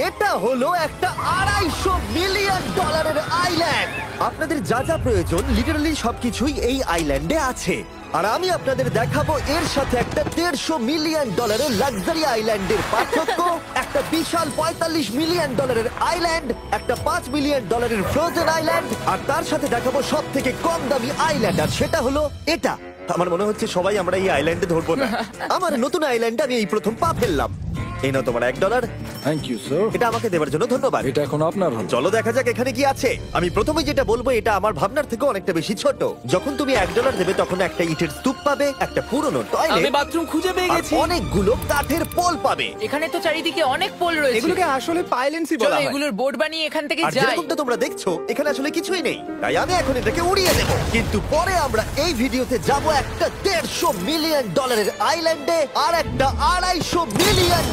এটা হলো একটা $250 মিলিয়ন আইল্যান্ড। আপনাদের যা যা প্রয়োজন লিটারালি সবকিছুই এই আইল্যান্ডে আছে। আর আমি আপনাদের দেখাবো এর সাথে একটা $150 মিলিয়ন লাক্সারি আইল্যান্ডের পার্থক্য, একটা বিশাল $45 মিলিয়ন আইল্যান্ড, একটা $5 মিলিয়ন ফ্রোজেন আইল্যান্ড, আর তার সাথে দেখাবো সব থেকে কম দামি আইল্যান্ড, আর সেটা হলো এটা। আমার মনে হচ্ছে সবাই আমরা এই আইল্যান্ডে ধরবো না। আমার নতুন আইল্যান্ডে আমি এই প্রথম পা ফেললাম। এই নাও তোমার $1। Thank you sir. এটা আমাকে দেওয়ার জন্য ধন্যবাদ। এটা এখন আপনার হল। চলো দেখা যাক এখানে কি আছে। আমি প্রথমে যেটা বলবো এটা আমার ভাবনার থেকে অনেকটা বেশি ছোট। যখন তুমি $1 দেবে তখন একটা ইটের স্তূপ পাবে, একটা পুরনো আমি টয়লেট, বাথরুম খুঁজে পেয়ে আর গেছি। অনেকগুলো কাঠের পোল পাবে। এখানে তো চারিদিকে অনেক পোল রয়েছে। এগুলোকে আসলে পাইলেন্সি চলো বলা হয়। এগুলোর বোর্ড বানিয়ে এখান থেকে আর যাই। যেরকমটা তোমরা দেখছো এখানে আসলে কিছুই নেই, তাই আমি এখন এটাকে উড়িয়ে দেব। কিন্তু পরে আমরা এই ভিডিওতে যাব একটা $150 মিলিয়ন আইল্যান্ডে আর একটা $250 মিলিয়ন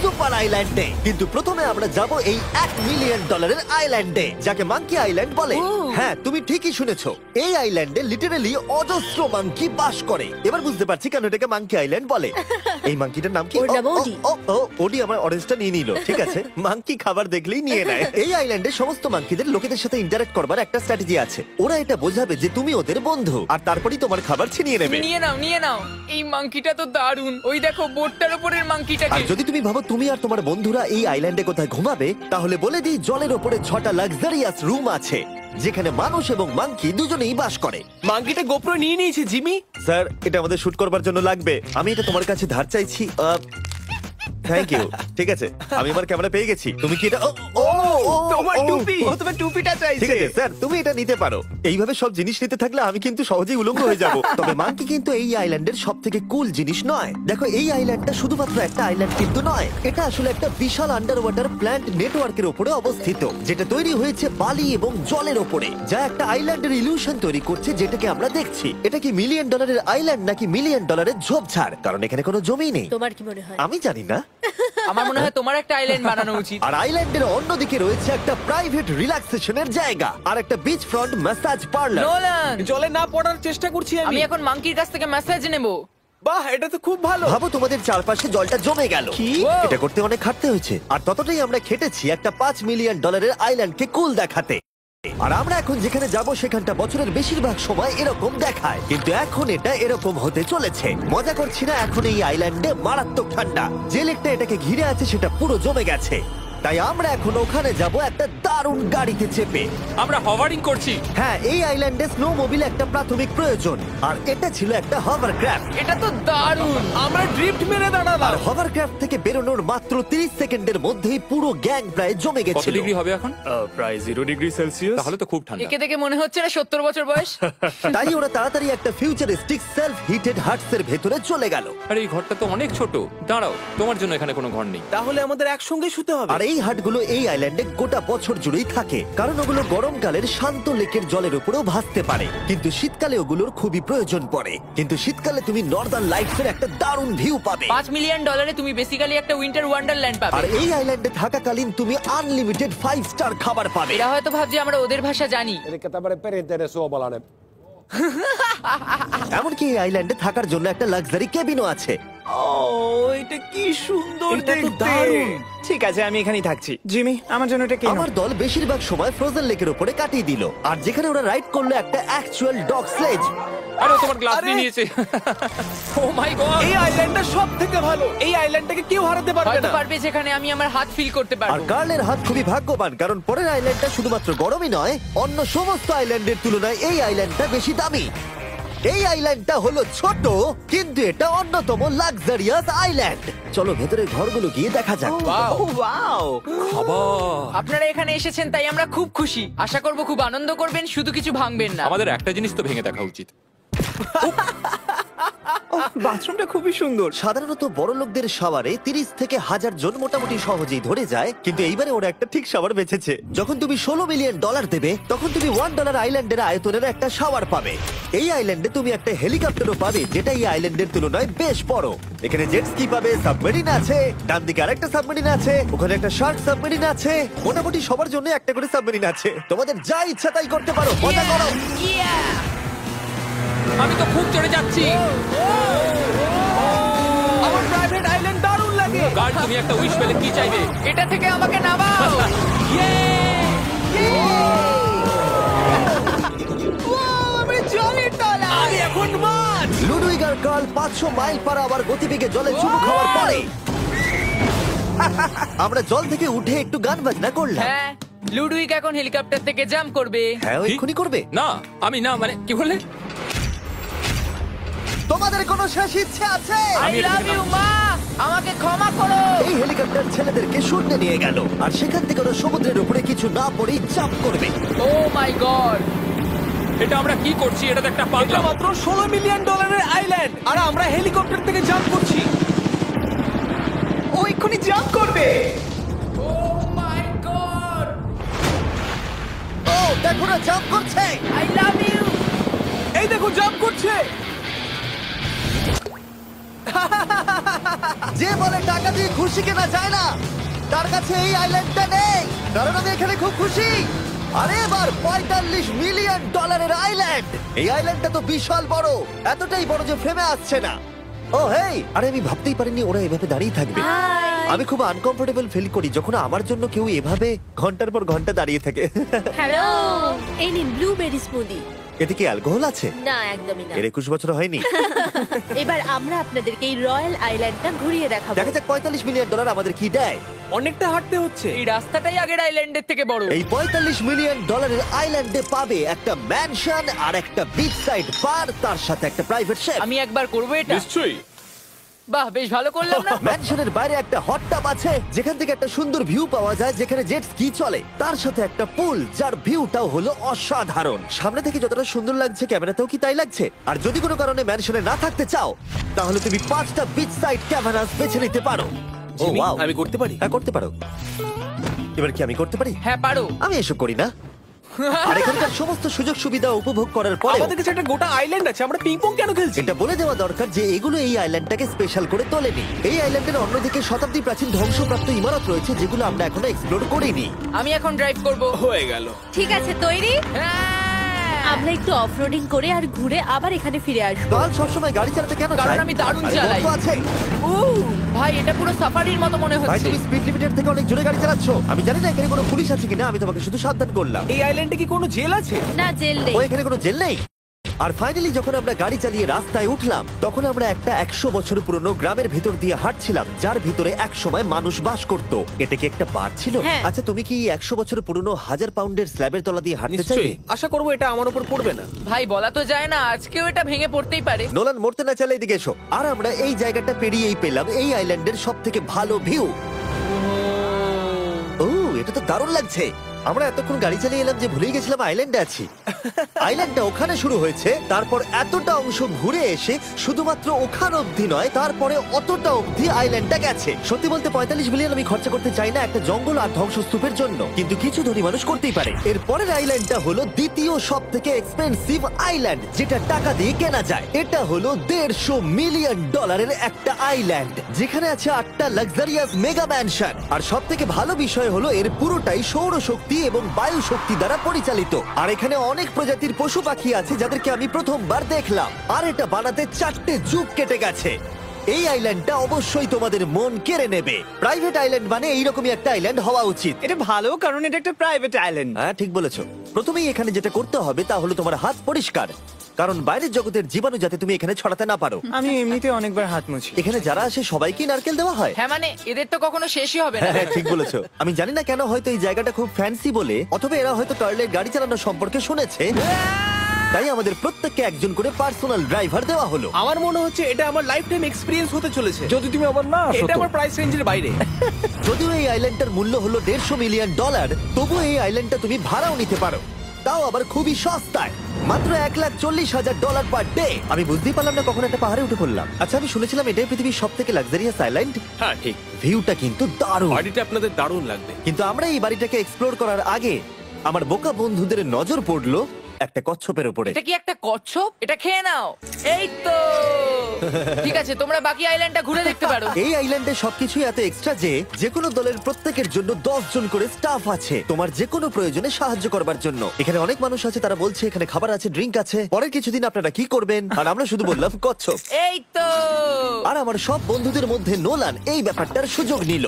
সুপার আইল্যান্ডে। কিন্তু প্রথমে আমরা যাব এই $1 মিলিয়ন আইল্যান্ডে, যাকে মাঙ্কি আইল্যান্ড বলে। হ্যাঁ, তুমি ঠিকই শুনেছো, এই আইল্যান্ডে লিটারালি অজস্র মাঙ্কি বাস করে। এবার বুঝতে পারছি কেন এটাকে মাঙ্কি আইল্যান্ড বলে। এই মাঙ্কিটার নাম কি? ওর নাম ওডি। ওডি আমার অরেঞ্জটা নিয়ে নিল। ঠিক আছে, মাঙ্কি খাবার দেখলেই নিয়ে নেয়। এই আইল্যান্ডে সমস্ত মাঙ্কিদের লোকেদের সাথে ইন্টারঅ্যাক্ট করবার একটা স্ট্র্যাটেজি আছে। ওরা এটা বোঝাবে যে তুমি ওদের বন্ধু, আর তারপরেই তোমার খাবার ছিনিয়ে নেবে। নিয়ে নাও নিয়ে নাও। এই মাংকিটা তো দারুণ। ওই দেখো বোর্ডটার উপরের আর মাংকিটাকে। যদি তুমি ভাবো তুমি আর তোমার বন্ধুরা এই আইল্যান্ডে কোথায় ঘুমাবে, তাহলে বলে দিই জলের ওপরে 6টা লাক্সারিয়াস রুম আছে, যেখানে মানুষ এবং মাঙ্কি দুজনেই বাস করে। মাঙ্কিটা গোপ্রো নিয়ে নিয়েছে জিমি। স্যার, এটা আমাদের শুট করবার জন্য লাগবে। আমি এটা তোমার কাছে ধার চাইছি। Thank you. ঠিক আছে, আমি আমার ক্যামেরা পেয়ে গেছি। তুমি কি এটা? তোমার টুপি। ও তোমার টুপিটা ঠিক চাইছে। আছে স্যার, তুমি এটা নিতে পারো। এইভাবে সব জিনিস নিতে থাকলে আমি কিন্তু সহজেই উলঙ্গ হয়ে যাব। তবে মাঙ্কি কিন্তু এই আইল্যান্ডের সব থেকে কুল জিনিস নয়। দেখো, এই আইল্যান্ডটা শুধুমাত্র একটা আইল্যান্ড কিন্তু নয়, এটা আসলে একটা বিশাল আন্ডার ওয়াটার প্ল্যান্ট নেটওয়ার্কের উপরে অবস্থিত, যেটা তৈরি হয়েছে বালি এবং জলের উপরে, যা একটা আইল্যান্ডের ইলিউশন তৈরি করছে, যেটাকে আমরা দেখছি। এটা কি $1 মিলিয়ন আইল্যান্ড নাকি $1 মিলিয়ন ঝোপঝাড়? কারণ এখানে কোনো জমি নেই। তোমার কি মনে হয়? আমি জানি না। আমার মনে হয় তোমার একটা আইল্যান্ড বানানো উচিত। আর আইল্যান্ডের অন্যদিকে রয়েছে একটা প্রাইভেট রিল্যাক্সেশনের জায়গা আর একটা beach front massage parlour. Nolan, জলে না পড়ার চেষ্টা করছি আমি আমি। এখন মাংকির কাছ থেকে মেসেজ নেব। বাহ, এটা তো খুব ভালো। ভাবো তোমাদের চারপাশে জলটা জমে গেল। কি? এটা করতে অনেক খাটতে হয়েছে, আর ততটাই আমরা খেটেছি একটা $5 মিলিয়ন আইল্যান্ডকে কুল দেখাতে। আর আমরা এখন যেখানে যাব সেখানটা বছরের বেশিরভাগ সময় এরকম দেখায়, কিন্তু এখন এটা এরকম হতে চলেছে। মজা করছি না, এখন এই আইল্যান্ডে মারাত্মক ঠান্ডা। যে লেকটা এটাকে ঘিরে আছে সেটা পুরো জমে গেছে, তাই আমরা এখন ওখানে যাব একটা দারুণ গাড়িতে চেপে। আমরা হভারিং করছি। হ্যাঁ, এই আইল্যান্ডে স্নো মোবিল একটা প্রাথমিক প্রয়োজন, আর এটা ছিল একটা হভারক্রাফট। এটা তো দারুণ। আমরা ড্রিফট মেরে আর দাঁড়ালাম। হভারক্রাফট থেকে বেরোনোর মাত্র 30 সেকেন্ডের মধ্যেই পুরো গ্যাং প্রায় জমে কত গেছিল। ডিগ্রি হবে এখন? প্রায় 0 ডিগ্রি সেলসিয়াস। তাহলে তো খুব ঠান্ডা। একে দেখে মনে হচ্ছে না 70 বছর বয়স। তাই ওরা তাড়াতাড়ি একটা ফিউচারিস্টিক সেলফ হিটেড হাটস এর ভেতরে চলে গেল। আরে এই ঘরটা তো অনেক ছোট। দাঁড়াও, তোমার জন্য এখানে কোনো ঘর নেই। তাহলে আমাদের একসঙ্গে শুতে হবে। আর এই হাটগুলো এই আইল্যান্ডে গোটা বছর জুড়েই থাকে, কারণ ওগুলো গরমকালের শান্ত লেকের জলের উপরেও ভাসতে পারে, কিন্তু শীতকালে ওগুলোর খুবই প্রয়োজন পড়ে। কিন্তু শীতকালে তুমি নর্দার্ন লাইটস এর একটা দারুণ ভিউ পাবে। $5 মিলিয়ন তুমি বেসিক্যালি একটা উইন্টার ওয়ান্ডারল্যান্ড আর পাবে। এই আইল্যান্ডে থাকাকালীন তুমি আনলিমিটেড 5 স্টার খাবার পাবে। এরা হয়তো ভাবছে আমরা ওদের ভাষা জানি। Elikkä tämmönen perinteinen suomalainen. এমনকি এই আইল্যান্ডে থাকার জন্য একটা লাক্সারি কেবিনও আছে। ও, এটা কি সুন্দর এটা তো দেখতে। দারুণ। ঠিক আছে, আমি এখানেই থাকছি। জিমি, আমার জন্য এটা কেন? আমার দল বেশিরভাগ সময় ফ্রোজেন লেকের উপরে কাটিয়ে দিল, আর যেখানে ওরা রাইড করলো একটা অ্যাকচুয়াল ডগ স্লেজ। আরে ও তোমার গ্লাস আরে! নিয়ে নিয়েছে। ও মাই গড। এই আইল্যান্ডটা সব থেকে ভালো। এই আইল্যান্ডটাকে কেউ হারাতে পারবে হয়তো না। পারবে যেখানে আমি আমার হাত ফিল করতে আর পারবো। কার্লের হাত খুবই ভাগ্যবান, কারণ পরের আইল্যান্ডটা শুধুমাত্র গরমই নয়, অন্য সমস্ত আইল্যান্ডের তুলনায় এই আইল্যান্ডটা বেশি দামি। এই আইল্যান্ডটা হলো ছোট, কিন্তু এটা অন্যতম লাক্সারিয়াস আইল্যান্ড। চলো ভেতরে ঘরগুলো গিয়ে দেখা যাক। ও ওয়াও। খাবার। আপনারা এখানে এসেছেন তাই আমরা খুব খুশি। আশা করব খুব আনন্দ করবেন, শুধু কিছু ভাঙবেন না। আমাদের একটা জিনিস তো ভেঙে দেখা উচিত। বাথরুমটা খুবই সুন্দর। সাধারণত বড় লোকদের শাওয়ারে 30 থেকে 1000 জন মোটামুটি সহজেই ধরে যায়, কিন্তু এইবারে ওরা একটা ঠিক শাওয়ার বেঁচেছে। যখন তুমি $16 মিলিয়ন দেবে, তখন তুমি $1 আইল্যান্ডের আয়তনের একটা শাওয়ার পাবে। এই আইল্যান্ডে তুমি একটা হেলিকপ্টারও পাবে, যেটা এই আইল্যান্ডের তুলনায় বেশ বড়। এখানে জেট স্কি পাবে, সাবমেরিন আছে, ডান দিকে আরেকটা সাবমেরিন আছে, ওখানে একটা শার্ক সাবমেরিন আছে। মোটামুটি সবার জন্য একটা করে সাবমেরিন আছে। তোমাদের যা ইচ্ছা তাই করতে পারো, মজা করো। আমি তো খুব চড়ে যাচ্ছি। আমার প্রাইভেট আইল্যান্ড দারুণ লাগে। গার্ড, তুমি একটা উইশ পেলে কি চাইবে? এটা থেকে আমাকে নামাও। আমি জলের তলায় আমি এখন মাছ লুডুইগার কার্ল 500 মাইল পার আওয়ার গতিবেগে জলে চুমু খাওয়ার পরে আমরা জল থেকে উঠে একটু গান বাজনা করলাম। হ্যাঁ, লুডুইক এখন হেলিকপ্টার থেকে জাম্প করবে। হ্যাঁ, ও এক্ষুনি করবে। না, আমি না, মানে কি বললে? তোমাদের কোনো শেষ ইচ্ছে আছে? আই লাভ ইউ মা, আমাকে ক্ষমা করো। এই হেলিকপ্টার ছেলেদেরকে শূন্যে নিয়ে গেল আর সেখান থেকে ওরা সমুদ্রের উপরে কিছু না পড়েই জাম্প করবে। ও মাই গড, এটা আমরা কি করছি? এটা তো একটা এটা পাগলাম। মাত্র $16 মিলিয়ন আইল্যান্ড আর আমরা হেলিকপ্টার থেকে জাম্প করছি। ও এক্ষুনি জাম্প করবে। ও মাই গড, ও দেখো না, জাম্প করছে। I love you. এই দেখো জাম্প করছে। যে বলে টাকা দিয়ে খুশি কেনা যায় না, তার কাছে এই আইল্যান্ডটা নেই। কারণ আমি এখানে খুব খুশি। আরে এবার $45 মিলিয়ন আইল্যান্ড। এই আইল্যান্ডটা তো বিশাল বড়, এতটাই বড় যে ফ্রেমে আসছে না। ও হেই, আরে আমি ভাবতেই পারিনি ওরা এভাবে দাঁড়িয়ে থাকবে। আমি খুব আনকমফোর্টেবল ফিল করি যখন আমার জন্য কেউ এভাবে ঘন্টার পর ঘন্টা দাঁড়িয়ে থাকে। হ্যালো, এই নিন ব্লুবেরি স্মুদি। এতে কি অ্যালকোহল আছে? না, একদমই না। এর 21 বছর হয়নি। এবার আমরা আপনাদেরকে এই রয়্যাল আইল্যান্ডটা ঘুরিয়ে দেখাবো। দেখা যাক $45 মিলিয়ন আমাদের কি দেয়। অনেকটা হাঁটতে হচ্ছে। এই রাস্তাটাই আগের আইল্যান্ডের থেকে বড়। এই $45 মিলিয়ন আইল্যান্ডে পাবে একটা ম্যানশন আর একটা বিচ সাইড বার, তার সাথে একটা প্রাইভেট শেফ। আমি একবার করবো এটা। নিশ্চয়ই। বাহ, বেশ ভালো করলাম না? ম্যানশনের বাইরে একটা হট টাব আছে যেখান থেকে একটা সুন্দর ভিউ পাওয়া যায়, যেখানে জেট স্কি চলে। তার সাথে একটা পুল যার ভিউটাও হলো অসাধারণ। সামনে থেকে যতটা সুন্দর লাগছে ক্যামেরাতেও কি তাই লাগছে? আর যদি কোনো কারণে ম্যানশনে না থাকতে চাও তাহলে তুমি 5টা বিচ সাইড ক্যামেরাস বেছে নিতে পারো। ও জিমি, ওয়াও, আমি করতে পারি? হ্যাঁ, করতে পারো। এবার কি আমি করতে পারি? হ্যাঁ পারো। আমি এসব করি না। আর এখানকার সমস্ত সুযোগ সুবিধা উপভোগ করার পরে আমাদের কাছে একটা গোটা আইল্যান্ড আছে, আমরা পিং পং কেন খেলছি? এটা বলে দেওয়া দরকার যে এগুলো এই আইল্যান্ডটাকে স্পেশাল করে তোলেনি। এই আইল্যান্ডের অন্যদিকে শতাব্দী প্রাচীন ধ্বংসপ্রাপ্ত ইমারত রয়েছে যেগুলো আমরা এখনো এক্সপ্লোর করিনি। আমি এখন ড্রাইভ করব। হয়ে গেল। ঠিক আছে, তৈরি? হ্যাঁ। আমরা একটু অফরোডিং করে আর ঘুরে আবার এখানে ফিরে আসবো। কাল সবসময় গাড়ি চালাতে কেন কারণ চায়? আমি দারুণ আরে, চালাই। গল্প আছে। ভাই, এটা পুরো সাফারির মতো মনে ভাই, হচ্ছে। তুমি স্পিড লিমিটের থেকে অনেক জোরে গাড়ি চালাচ্ছ। আমি জানি না এখানে কোনো পুলিশ আছে কিনা, আমি তোমাকে শুধু সাবধান করলাম। এই আইল্যান্ডে কি কোনো জেল আছে? না, জেল নেই। ও, এখানে কোনো জেল নেই। আর ফাইনালি যখন আমরা গাড়ি চালিয়ে রাস্তায় উঠলাম তখন আমরা একটা 100 বছর পুরনো গ্রামের ভিতর দিয়ে হাঁটছিলাম যার ভিতরে এক সময় মানুষ বাস করত। এটা কি একটা বার ছিল? হ্যাঁ। আচ্ছা, তুমি কি 100 বছর পুরনো 1000 পাউন্ডের স্ল্যাবের তলা দিয়ে হাঁটতে চাইবে? নিশ্চয়ই। আশা করবো এটা আমার উপর পড়বে না। ভাই, বলা তো যায় না, আজকেও এটা ভেঙে পড়তেই পারে। নোলান, মরতে না চাইলে এদিকে এসো। আর আমরা এই জায়গাটা পেরিয়েই পেলাম এই আইল্যান্ডের সব থেকে ভালো ভিউ। ও, এটা তো দারুণ লাগছে। আমরা এতক্ষণ গাড়ি চালিয়ে এলাম যে ভুলেই গেছিলাম আইল্যান্ডে আছি। আইল্যান্ডটা ওখানে শুরু হয়েছে, তারপর এতটা অংশ ঘুরে এসে শুধুমাত্র ওখান অবধি নয়, তারপরে অতটা অবধি আইল্যান্ডটা গেছে। সত্যি বলতে 45 মিলিয়ন আমি খরচা করতে চাই না একটা জঙ্গল আর ধ্বংসস্তূপের জন্য, কিন্তু কিছু ধনী মানুষ করতেই পারে। এর পরের আইল্যান্ডটা হলো দ্বিতীয় সব থেকে এক্সপেন্সিভ আইল্যান্ড, যেটা টাকা দিয়ে কেনা যায়। এটা হলো $150 মিলিয়ন একটা আইল্যান্ড যেখানে আছে 8টা লাক্সারিয়াস মেগা ম্যানশন। আর সব থেকে ভালো বিষয় হলো এর পুরোটাই সৌরশক্তি এবং বায়ু শক্তি দ্বারা পরিচালিত। আর এখানে অনেক প্রজাতির পশু পাখি আছে যাদেরকে আমি প্রথমবার দেখলাম। আর এটা বানাতে 4টে যুগ কেটে গেছে। এই আইল্যান্ডটা অবশ্যই তোমাদের মন কেড়ে নেবে। প্রাইভেট আইল্যান্ড মানে এইরকমই একটা আইল্যান্ড হওয়া উচিত। এটা ভালো, কারণ এটা একটা প্রাইভেট আইল্যান্ড। হ্যাঁ, ঠিক বলেছো। প্রথমেই এখানে যেটা করতে হবে তা হলো তোমার হাত পরিষ্কার, কারণ বাইরের জগতের জীবাণু যাতে তুমি এখানে ছড়াতে না পারো। আমি এমনিতে অনেকবার হাত মুছি। এখানে যারা আসে সবাইকেই নারকেল দেওয়া হয়। হ্যাঁ, মানে এদের তো কখনো শেষই হবে না। হ্যাঁ, ঠিক বলেছো। আমি জানি না কেন, হয়তো এই জায়গাটা খুব ফ্যান্সি বলে, অথবা এরা হয়তো কার্লের গাড়ি চালানো সম্পর্কে শুনেছে, তাই আমাদের প্রত্যেককে একজন করে পার্সোনাল ড্রাইভার দেওয়া হলো। আমার মনে হচ্ছে এটা আমার লাইফ টাইম এক্সপিরিয়েন্স হতে চলেছে। যদি তুমি আবার না আসো এটা তো। আমার প্রাইস রেঞ্জের বাইরে। যদিও এই আইল্যান্ডটার মূল্য হলো $150 মিলিয়ন, তবুও এই আইল্যান্ডটা তুমি ভাড়াও নিতে পারো, তাও আবার খুবই সস্তায়, মাত্র $1,40,000 পার ডে। আমি বুঝতেই পারলাম না কখন একটা পাহাড়ে উঠে পড়লাম। আচ্ছা, আমি শুনেছিলাম এটাই পৃথিবীর সব থেকে লাক্সারিয়াস আইল্যান্ড। হ্যাঁ, ঠিক। ভিউটা কিন্তু দারুণ। বাড়িটা আপনাদের দারুণ লাগবে। কিন্তু আমরা এই বাড়িটাকে এক্সপ্লোর করার আগে আমার বোকা বন্ধুদের নজর পড়লো একটা কচ্ছপের উপরে। এটা কি একটা কচ্ছপ? এটা খেয়ে নাও। এই তো ঠিক আছে, তোমরা বাকি আইল্যান্ডটা ঘুরে দেখতে পারো। এই আইল্যান্ডে সবকিছুই এত এক্সট্রা যে কোনো দলের প্রত্যেকের জন্য 10 জন করে স্টাফ আছে তোমার যে কোনো প্রয়োজনে সাহায্য করবার জন্য। এখানে অনেক মানুষ আছে, তারা বলছে এখানে খাবার আছে, ড্রিঙ্ক আছে, পরের কিছুদিন আপনারা কি করবেন, আর আমরা শুধু বললাম কচ্ছপ। এই তো আর আমার সব বন্ধুদের মধ্যে নোলান এই ব্যাপারটার সুযোগ নিল।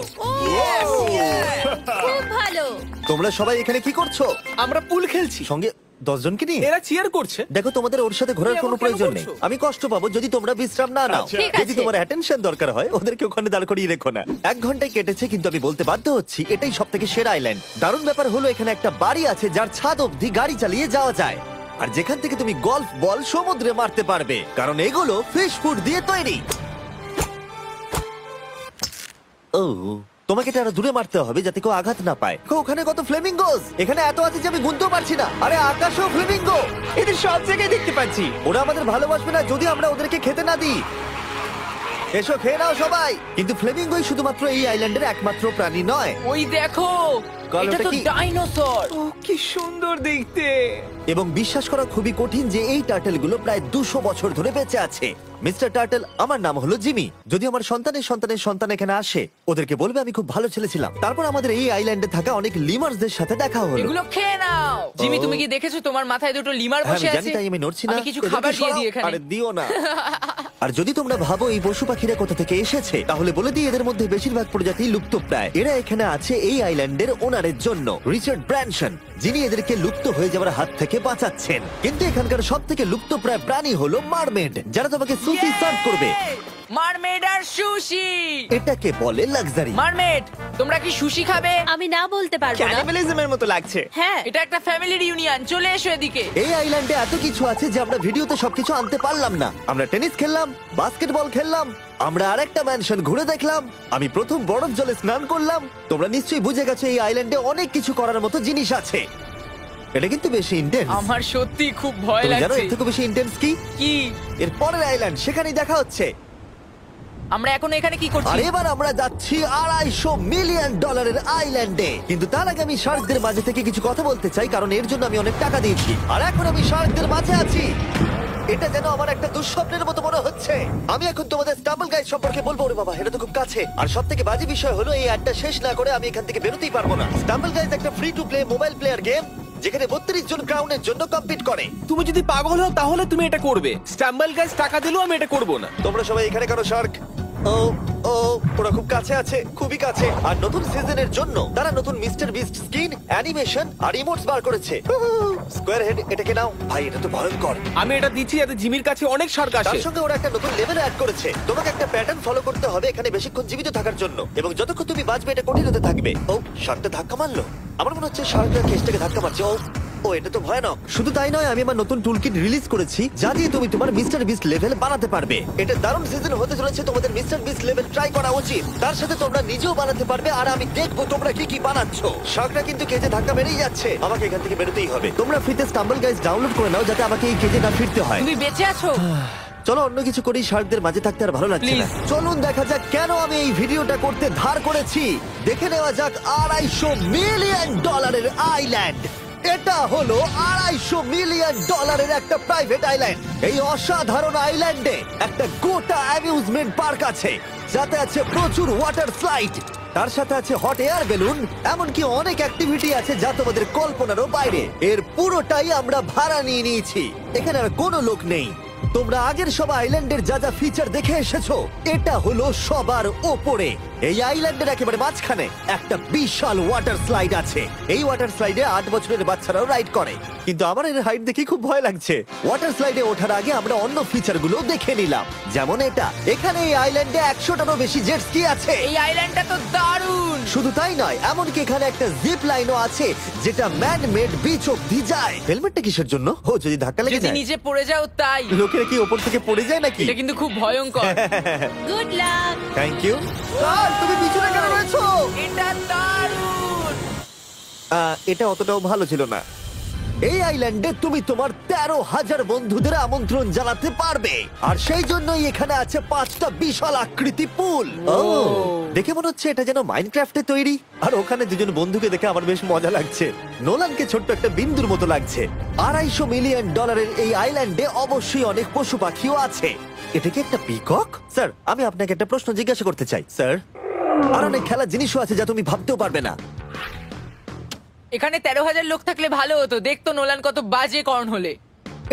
খুব ভালো। তোমরা সবাই এখানে কি করছো? আমরা পুল খেলছি, সঙ্গে 10 জনকে নিয়ে? এরা চিয়ার করছে। দেখো, তোমাদের ওর সাথে ঘোরার তুমি কোনো এমন কেন প্রয়োজন নেই। করছো? আমি কষ্ট পাবো যদি তোমরা বিশ্রাম না নাও। ঠিক যদি আছে। তোমার অ্যাটেনশন দরকার হয়, ওদেরকে ওখানে দাঁড় করিয়ে রেখো না। 1 ঘন্টায় কেটেছে, কিন্তু আমি বলতে বাধ্য হচ্ছি এটাই সব থেকে সেরা আইল্যান্ড। দারুণ ব্যাপার হলো এখানে একটা বাড়ি আছে যার ছাদ অবধি গাড়ি চালিয়ে যাওয়া যায়, আর যেখান থেকে তুমি গলফ বল সমুদ্রে মারতে পারবে, কারণ এগুলো ফিশ ফুড দিয়ে তৈরি। ও, তোমাকে এটা আরো দূরে মারতে হবে যাতে কেউ আঘাত না পায়। ওখানে কত ফ্লেমিঙ্গোস! এখানে এত আছে যে আমি গুনতেও পারছি না। আরে আকাশও ফ্লেমিঙ্গো! এদের সব জায়গায় দেখতে পাচ্ছি। ওরা আমাদের ভালোবাসবে না যদি আমরা ওদেরকে খেতে না দিই। এসো, খেয়ে নাও সবাই। কিন্তু ফ্লেমিঙ্গোই শুধুমাত্র এই আইল্যান্ডের একমাত্র প্রাণী নয়। ওই দেখো, কাল এটা ওটা তো কি? ডাইনোসর। ও কি সুন্দর দেখতে। এবং বিশ্বাস করা খুবই কঠিন যে এই টার্টেলগুলো প্রায় 200 বছর ধরে বেঁচে আছে। মিস্টার টার্টেল, আমার নাম হলো জিমি। যদি আমার সন্তানের সন্তানের সন্তান এখানে আসে, ওদেরকে বলবে আমি খুব ভালো ছেলে ছিলাম। তারপর আমাদের এই আইল্যান্ডে থাকা অনেক লিমার্সদের সাথে দেখা হলো। এগুলো খেয়ে নাও। জিমি, তুমি কি দেখেছো তোমার মাথায় দুটো লিমার হ্যাঁ, বসে আমি জানি, আছে? তাই আমি নড়ছি না। আমি কিছু এদেরকে খাবার দিয়ে সরাও। দিই এখানে। আরে দিও না। আর যদি তোমরা ভাবো এই পশু পাখিরা কোথা থেকে এসেছে, তাহলে বলে দিই এদের মধ্যে বেশিরভাগ প্রজাতি লুপ্তপ্রায়। এরা এখানে আছে এই আইল্যান্ডের ওনারের জন্য, রিচার্ড ব্র্যানসন, যিনি এদেরকে লুপ্ত হয়ে যাওয়ার হাত থেকে বাঁচাচ্ছেন। কিন্তু এখানকার সব থেকে লুপ্তপ্রায় প্রাণী হলো মারমেড, যারা তোমাকে সুশি সার্ভ করবে। মারমেড আর সুশি। এটাকে বলে লাক্সারি। মারমেড, তোমরা কি সুশি খাবে? আমি না বলতে পারবো না। ক্যানিবালিজমের মতো লাগছে। হ্যাঁ, এটা একটা ফ্যামিলি রিউনিয়ন, চলে এসো এদিকে। এই আইল্যান্ডে এত কিছু আছে যে আমরা ভিডিওতে সবকিছু আনতে পারলাম না। আমরা টেনিস খেললাম, বাস্কেটবল খেললাম, আমরা আরেকটা ম্যানশন ঘুরে দেখলাম, আমি প্রথম বরফ জলে স্নান করলাম। তোমরা নিশ্চয়ই বুঝে গেছো এই আইল্যান্ডে অনেক কিছু করার মতো জিনিস আছে। এটা কিন্তু বেশি ইন্টেন্স। আমার সত্যি খুব ভয় তুমি জানো লাগছে। এর থেকে বেশি ইন্টেন্স কি? কি? এর পরের আইল্যান্ড, সেখানেই দেখা হচ্ছে। আমরা এখন এখানে কি আর করছি? এবার আমরা যাচ্ছি $250 মিলিয়ন আইল্যান্ডে। কিন্তু তার আগে আমি শার্কদের মাঝে থেকে কিছু কথা বলতে চাই, কারণ এর জন্য আমি অনেক টাকা দিয়েছি। আর এখন আমি শার্কদের মাঝে আছি। এটা যেন আমার একটা দুঃস্বপ্নের মতো মনে হচ্ছে। আমি এখন তোমাদের স্টাম্বল গাইড সম্পর্কে বলবো। ওরে বাবা, এটা তো খুব কাছে। আর সব থেকে বাজে বিষয় হলো এই অ্যাডটা শেষ না করে আমি এখান থেকে বেরোতেই পারবো না। স্টাম্বল গাইজ একটা free to play mobile player game, যেখানে 32 জন ক্রাউনের জন্য কম্পিট করে। তুমি যদি পাগল হও তাহলে তুমি এটা করবে। স্ট্যাম্বল গাইজ টাকা দিলেও আমি এটা করব না। তোমরা সবাই এখানে কেন শার্ক? ও ও, ওরা খুব কাছে আছে, খুবই কাছে। আর নতুন সিজনের জন্য তারা নতুন মিস্টার বিস্ট স্কিন, অ্যানিমেশন আর ইমোটস বার করেছে। স্কোয়ার হেড, এটাকে নাও ভাই, এটা তো ভয়ঙ্কর। আমি এটা দিচ্ছি যাতে জিমির কাছে অনেক শার্ক আসে। তার সঙ্গে ওরা একটা নতুন লেভেল অ্যাড করেছে। তোমাকে একটা প্যাটার্ন ফলো করতে হবে এখানে বেশিক্ষণ জীবিত থাকার জন্য, এবং যতক্ষণ তুমি বাঁচবে এটা কঠিন হতে থাকবে। ও, শার্কটা ধাক্কা মারলো। আমার মনে হচ্ছে শার্কটা কেসটাকে ধাক্কা মারছে। ও, এটা তো ভয়ানক। শুধু তাই নয়, আমি আমার নতুন টুলকিট রিলিজ করেছি যা দিয়ে তুমি তোমার মিস্টার বিস্ট লেভেল বানাতে পারবে। এটা দারুণ সিজন হতে চলেছে, তোমাদের মিস্টার বিস্ট লেভেল ট্রাই করা উচিত। তার সাথে তোমরা নিজেও বানাতে পারবে, আর আমি দেখবো তোমরা কি কি বানাচ্ছো। শার্কটা কিন্তু কেজে ধাক্কা মেরেই যাচ্ছে, আমাকে এখান থেকে বেরোতেই হবে। তোমরা ফ্রিতে স্টাম্বল গাইজ ডাউনলোড করে নাও যাতে আমাকে এই কেজে না ফিরতে হয়। তুমি বেঁচে আছো? চলো অন্য কিছু করি, শার্কদের মাঝে থাকতে আর ভালো লাগছে না। Please. চলুন দেখা যাক কেন আমি এই ভিডিওটা করতে ধার করেছি। দেখে নেওয়া যাক $250 মিলিয়ন আইল্যান্ড। এটা হলো $250 মিলিয়ন একটা প্রাইভেট আইল্যান্ড। এই অসাধারণ আইল্যান্ডে একটা গোটা অ্যামিউজমেন্ট পার্ক আছে, যাতে আছে প্রচুর ওয়াটার স্লাইড, তার সাথে আছে হট এয়ার বেলুন, এমনকি অনেক অ্যাক্টিভিটি আছে যা তোমাদের কল্পনারও বাইরে। এর পুরোটাই আমরা ভাড়া নিয়ে নিয়েছি। এখানে আর কোনো লোক নেই। তোমরা আগের সব আইল্যান্ডের যা যা ফিচার দেখে এসেছো, এটা হলো সবার ওপরে। এই আইল্যান্ডের একেবারে মাঝখানে একটা বিশাল ওয়াটার স্লাইড আছে। এই ওয়াটার স্লাইডে 8 বছরের বাচ্চারাও রাইড করে, কিন্তু আমার এর হাইট দেখে খুব ভয় লাগছে। ওয়াটার স্লাইডে ওঠার আগে আমরা অন্য ফিচারগুলো দেখে নিলাম, যেমন এটা। এখানে এই আইল্যান্ডে 100টারও বেশি জেট স্কি আছে। এই আইল্যান্ডটা তো দারুণ। শুধু তাই নয়, এমনকি এখানে একটা জিপ লাইনও আছে যেটা ম্যান মেড বিচ অব্দি যায়। হেলমেটটা কিসের জন্য? ও, যদি ধাক্কা লেগে যদি যায়। নিচে পড়ে যাও তাই। লোকেরা কি ওপর থেকে পড়ে যায় নাকি? এটা কিন্তু খুব ভয়ঙ্কর। Good luck. Thank you. তুমি পিছনে কেন রয়েছো? এটা দারুণ। এটা অতটাও ভালো ছিল না। এই আইল্যান্ডে তুমি তোমার 13,000 বন্ধুদের আমন্ত্রণ জানাতে পারবে। আর সেই জন্যই এখানে আছে 5টা বিশাল আকৃতি পুল। দেখে মনে হচ্ছে এটা যেন মাইনক্রাফটে তৈরি। আর ওখানে দুজন বন্ধুকে দেখে আমার বেশ মজা লাগছে। নোলানকে ছোট্ট একটা বিন্দুর মতো লাগছে। $250 মিলিয়ন এই আইল্যান্ডে অবশ্যই অনেক পশু পাখিও আছে। এটা কি একটা পিকক? স্যার, আমি আপনাকে একটা প্রশ্ন জিজ্ঞাসা করতে চাই স্যার। আর অনেক খেলার জিনিসও আছে যা তুমি ভাবতেও পারবে না। এখানে 13,000 লোক থাকলে ভালো হতো, দেখতো নোলান কত বাজে কর্ন হলে।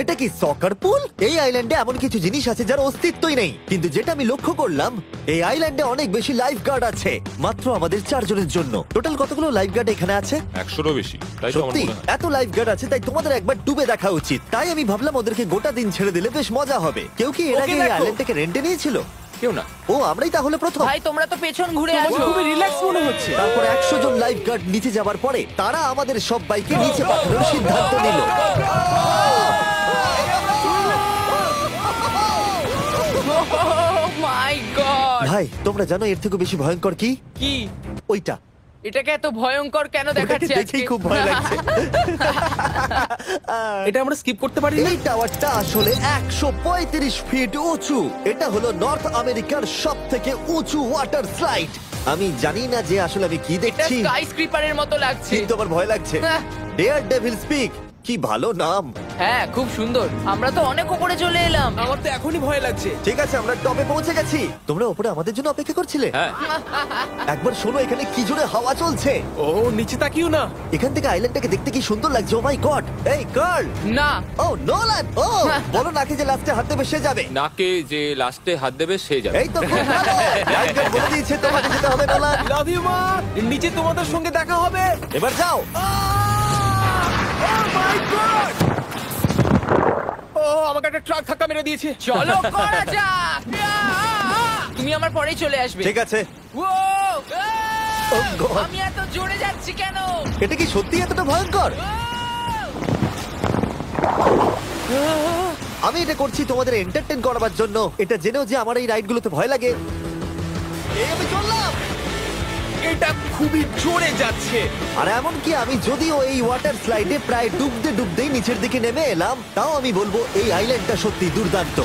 এটা কি সকার পুল? এই আইল্যান্ডে এমন কিছু জিনিস আছে যার অস্তিত্বই নেই। কিন্তু যেটা আমি লক্ষ্য করলাম, এই আইল্যান্ডে অনেক বেশি লাইফ গার্ড আছে মাত্র আমাদের 4 জনের জন্য। টোটাল কতগুলো লাইফ গার্ড এখানে আছে? 100-রও বেশি, তাই তো আমার সত্যি মনে হয়। এত লাইফ গার্ড আছে, তাই তোমাদের একবার ডুবে দেখা উচিত। তাই আমি ভাবলাম ওদেরকে গোটা দিন ছেড়ে দিলে বেশ মজা হবে। কেউ কি এর ওকে আগে এই দেখো। আইল্যান্ডটাকে রেন্টে নিয়েছিল? কেউ না। ও, আমরাই তাহলে প্রথম। ভাই তোমরা তো পেছন ঘুরে তোমাকে আছো। খুবই রিল্যাক্স মনে হচ্ছে। তারপর 100 জন লাইফ গার্ড নিচে যাবার পরে তারা আমাদের সব বাইকে নিচে পাঠানোর সিদ্ধান্ত নিল। মাই গড! ভাই, তোমরা জানো এর থেকে বেশি ভয়ঙ্কর কি? কি? ওইটা। এটাকে এত ভয়ঙ্কর কেন ওটাকে দেখাচ্ছে আজকে? দেখেই খুব ভয় লাগছে। এটা আমরা স্কিপ করতে পারি না? এই টাওয়ারটা আসলে 135 ফিট উঁচু। এটা হলো নর্থ আমেরিকার সব থেকে উঁচু ওয়াটার স্লাইড। আমি জানি না যে আসলে আমি কি এটা দেখছি, স্কাই স্ক্রিপারের মতো লাগছে। কিন্তু আমার ভয় লাগছে। হ্যাঁ। ডেয়ার ডেভিল স্পিক, কি ভালো নাম। হ্যাঁ, খুব সুন্দর। আমরা তো অনেক উপরে চলে এলাম। আমার তো এখনই ভয় লাগছে। ঠিক আছে, আমরা টপে পৌঁছে গেছি। তোমরা উপরে আমাদের জন্য অপেক্ষা করছিলে? হ্যাঁ, একবার শোনো, এখানে কি জোরে হাওয়া চলছে। ও নিচে তাকিও না। এখান থেকে আইল্যান্ডটাকে দেখতে কি সুন্দর লাগছে। ও মাই গড! এই গার্ল! না, ও নোলান! ও বলো নাকি যে লাস্টে হাত দেবে সে যাবে। নাকে যে লাস্টে হাত দেবে সে যাবে। এই তো খুব ভালো। লাইফগার্ড বলে দিয়েছে তোমাকে যেতে হবে নোলান। লাভ ইউ মা। নিচে তোমাদের সঙ্গে দেখা হবে। এবার যাও। ও আমাকে একটা ট্রাক ধাক্কা মেরে দিয়েছে। চলো করা যাক। তুমি আমার পরেই চলে আসবে। ঠিক আছে। ও, Oh God! আমি এত জোরে যাচ্ছি কেন? এটা কি সত্যি এতটা ভয়ঙ্কর? আমি এটা করছি তোমাদের এন্টারটেইন করার জন্য। এটা জেনেও যে আমার এই রাইডগুলোতে ভয় লাগে। এই আমি চললাম। এটা খুবই জোরে যাচ্ছে। আর এমনকি আমি যদিও এই ওয়াটার স্লাইডে প্রায় ডুবতেই নিচের দিকে নেমে এলাম, তাও আমি বলবো এই আইল্যান্ডটা সত্যি দুর্দান্ত।